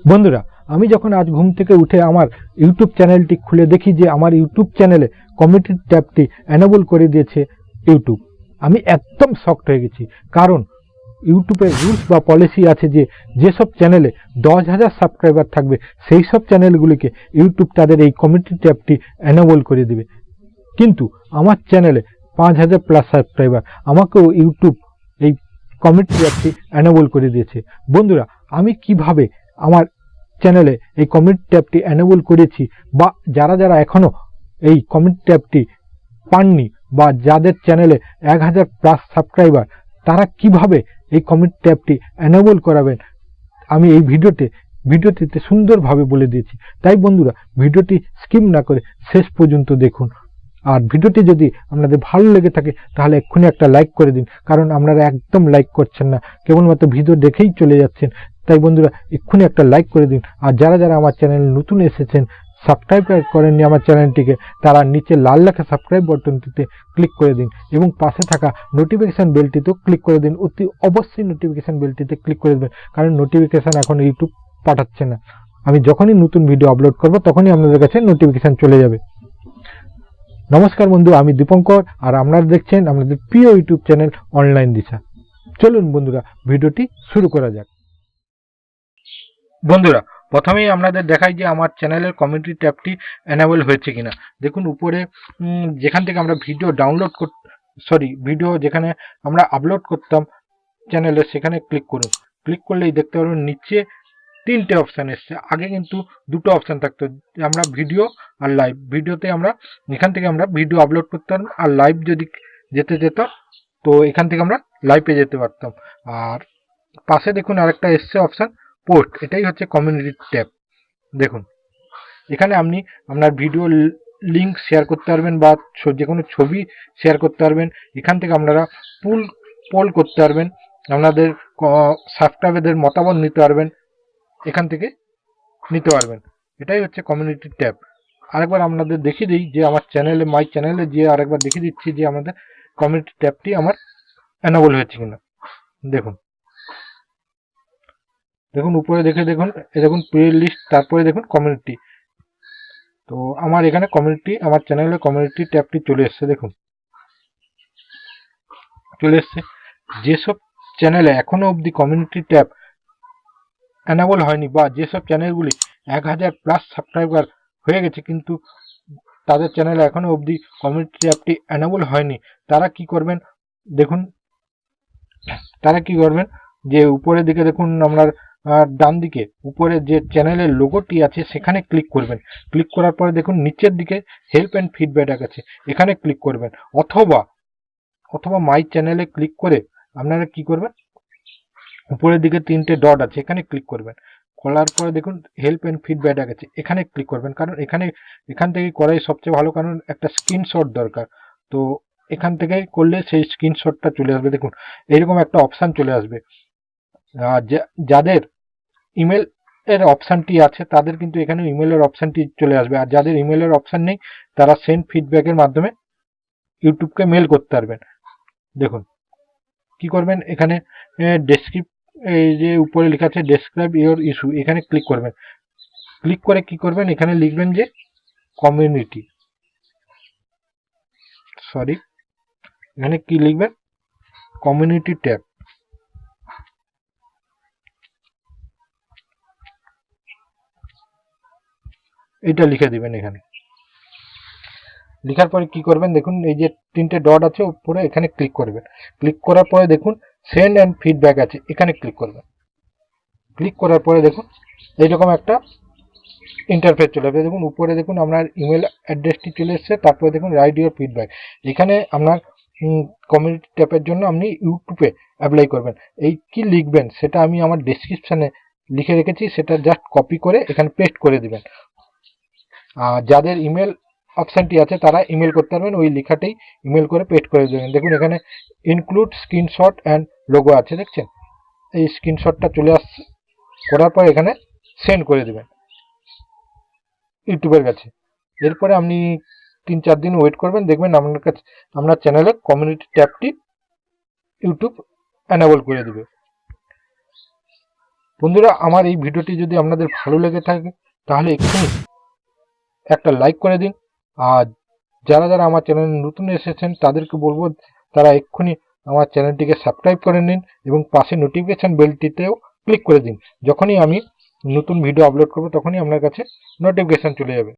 বন্ধুরা, আমি যখন আজ ঘুম থেকে উঠে আমার ইউটিউব চ্যানেলটি খুলে দেখি যে আমার ইউটিউব চ্যানেলে কমিউনিটি ট্যাবটি এনেবল করে দিয়েছে ইউটিউব। আমি একদম শকড হয়ে গেছি, কারণ ইউটিউবের রুলস বা পলিসি আছে যে যেসব চ্যানেলে 10,000 সাবস্ক্রাইবার থাকবে সেই সব চ্যানেলগুলিকে ইউটিউব তাদের এই কমিউনিটি ট্যাবটি এনেবল করে দেবে। কিন্তু আমার চ্যানেলে 5,000 প্লাস সাবস্ক্রাইবার, আমাকেও ইউটিউব এই কমিউনিটি ট্যাবটি এনেবল করে দিয়েছে। বন্ধুরা, আমি কিভাবে আমার চ্যানেলে এই কমিউনিটি ট্যাবটি এনেবল করেছি, বা যারা যারা এখনো এই কমিউনিটি ট্যাবটি পাননি, বা যাদের চ্যানেলে 1,000 প্লাস সাবস্ক্রাইবার, তারা কিভাবে এই কমিউনিটি ট্যাবটি এনেবল করাবেন, আমি এই ভিডিওটিতে সুন্দরভাবে বলে দিয়েছি। তাই বন্ধুরা, ভিডিওটি স্কিপ না করে শেষ পর্যন্ত দেখুন। আর ভিডিওটি যদি আপনাদের ভালো লেগে থাকে তাহলে এক্ষুনি একটা লাইক করে দিন, কারণ আপনারা একদম লাইক করছেন না, কেবলমাত্র ভিডিও দেখেই চলে যাচ্ছেন। তাই বন্ধুরা, এক্ষুনি একটা লাইক করে দিন। আর যারা যারা আমার চ্যানেল নতুন এসেছেন, সাবস্ক্রাইব করেননি আমার চ্যানেলটিকে, তারা নিচে লাল লেখা সাবস্ক্রাইব বাটনটিতে ক্লিক করে দিন এবং পাশে থাকা নোটিফিকেশন বেলটিতেও ক্লিক করে দিন। অতি অবশ্যই নোটিফিকেশন বেলটিতে ক্লিক করে দেবেন, কারণ নোটিফিকেশন এখন ইউটিউব পাঠাচ্ছে না। আমি যখনই নতুন ভিডিও আপলোড করব তখনই আপনাদের কাছে নোটিফিকেশন চলে যাবে। নমস্কার বন্ধু, আমি দীপঙ্কর, আর আপনারা দেখছেন আমাদের প্রিয় ইউটিউব চ্যানেল অনলাইন দিশা। চলুন বন্ধুরা, ভিডিওটি শুরু করা যাক। বন্ধুরা, প্রথমেই আপনাদের দেখাই যে আমার চ্যানেলের কমিউনিটি ট্যাবটি এনেবল হয়েছে কিনা। দেখুন উপরে যেখান থেকে আমরা ভিডিও যেখানে আমরা আপলোড করতাম চ্যানেলে, সেখানে ক্লিক করুন। ক্লিক করলেই দেখতে পারবেন নিচে 3টে অপশান এসছে। আগে কিন্তু 2টো অপশান থাকতো, আমরা ভিডিও আর লাইভ। ভিডিওতে আমরা এখান থেকে আমরা ভিডিও আপলোড করতাম, আর লাইভ যদি যেত তো এখান থেকে আমরা লাইভে যেতে পারতাম। আর পাশে দেখুন আরেকটা এসছে অপশান পোস্ট, এটাই হচ্ছে কমিউনিটি ট্যাব। দেখুন এখানে আপনি আপনার ভিডিও লিঙ্ক শেয়ার করতে পারবেন, বা যে কোনো ছবি শেয়ার করতে পারবেন। এখান থেকে আপনারা পোল করতে পারবেন, আপনাদের সাবস্ক্রাইবারদের মতামত নিতে পারবেন, এখান থেকে নিতে পারবেন। এটাই হচ্ছে কমিউনিটি ট্যাব। আরেকবার আপনাদের দেখিয়ে দিই যে আমার চ্যানেলে, মাই চ্যানেলে যে আরেকবার দেখিয়ে দিচ্ছি যে আমাদের কমিউনিটি ট্যাবটি আমার এনেবল হয়েছে কিনা। দেখুন উপরে দেখুন প্লে লিস্ট, তারপরে দেখুন কমিউনিটি। তো আমার এখানে আমার চ্যানেলে কমিউনিটি ট্যাবটি চলে এসছে। দেখুন চলে এসছে। যেসব চ্যানেলে এখনো অবধি কমিউনিটি ট্যাব এনেবল হয়নি, বা যেসব চ্যানেলগুলি 1,000 প্লাস সাবস্ক্রাইবার হয়ে গেছে কিন্তু তাদের চ্যানেলে এখনো অবধি কমিউনিটি ট্যাবটি এনেবল হয়নি, তারা কি করবেন দেখুন। যে উপরের দিকে দেখুন, আপনার ডান দিকে উপরে যে চ্যানেলের লোগোটি আছে সেখানে ক্লিক করবেন। ক্লিক করার পরে দেখুন নিচের দিকে হেল্প অ্যান্ড ফিডব্যাক আছে, এখানে ক্লিক করবেন। অথবা মাই চ্যানেলে ক্লিক করে আপনারা কি করবেন, উপরের দিকে 3টে ডট আছে, এখানে ক্লিক করবেন। করার পরে দেখুন হেল্প অ্যান্ড ফিডব্যাক আছে, এখানে ক্লিক করবেন। কারণ এখান থেকে করাই সবচেয়ে ভালো, কারণ একটা স্ক্রিনশট দরকার। তো এখান থেকে করলে সেই স্ক্রিনশটটা চলে আসবে। দেখুন এইরকম একটা অপশান চলে আসবে। যাদের ইমেল এর অপশানটি আছে তাদের কিন্তু এখানে ইমেলের অপশানটি চলে আসবে, আর যাদের ইমেলের অপশান নেই তারা সেন্ড ফিডব্যাকের মাধ্যমে ইউটিউবকে মেল করতে পারবেন। দেখুন কি করবেন, এখানে এই যে উপরে লেখা আছে ডেসক্রাইব ইওর ইস্যু, এখানে ক্লিক করবেন। ক্লিক করে কি করবেন, এখানে লিখবেন যে এখানে কি লিখবেন, কমিউনিটি ট্যাব। এটা লিখে দিবেন। এখানে লেখার পরে কি করবেন, দেখুন এই যে 3টে ডট আছে উপরে, এখানে ক্লিক করবেন। ক্লিক করার পরে দেখুন সেন্ড অ্যান্ড ফিডব্যাক আছে, এখানে ক্লিক করবেন। ক্লিক করার পরে দেখুন এইরকম একটা ইন্টারফেস চলে আসবে। দেখুন উপরে দেখুন আপনার ইমেল অ্যাড্রেসটি চলে এসছে, তারপরে দেখুন রাইট ইউর ফিডব্যাক। এখানে আপনার কমিউনিটি ট্যাবের জন্য আপনি ইউটিউবে অ্যাপ্লাই করবেন। এই কি লিখবেন সেটা আমি আমার ডেসক্রিপশানে লিখে রেখেছি, সেটা জাস্ট কপি করে এখানে পেস্ট করে দিবেন। যাদের ইমেল অপশানটি আছে তারা ইমেল করতে পারবেন, ওই লেখাটাই ইমেল করে পেস্ট করে দেবেন। দেখুন এখানে ইনক্লুড স্ক্রিনশট অ্যান্ড লোগো আছে, দেখছেন এই স্ক্রিনশটটা চলে আসছে। করার পর এখানে সেন্ড করে দেবেন ইউটিউবের কাছে। এরপরে আপনি 3-4 দিন ওয়েট করবেন, দেখবেন আপনার চ্যানেলে কমিউনিটি ট্যাবটি ইউটিউব এনেবল করে দেবে। বন্ধুরা, আমার এই ভিডিওটি যদি আপনাদের ভালো লেগে থাকে তাহলে এক্ষুনি একটা লাইক করে দিন। আর যারা যারা আমার চ্যানেলে নতুন এসেছেন তাদেরকে বলবো তারা এক্ষুনি আমার চ্যানেলটিকে সাবস্ক্রাইব করে নিন এবং পাশে নোটিফিকেশন বেলটিতেও ক্লিক করে দিন। যখনই আমি নতুন ভিডিও আপলোড করব তখনই আপনার কাছে নোটিফিকেশন চলে যাবে।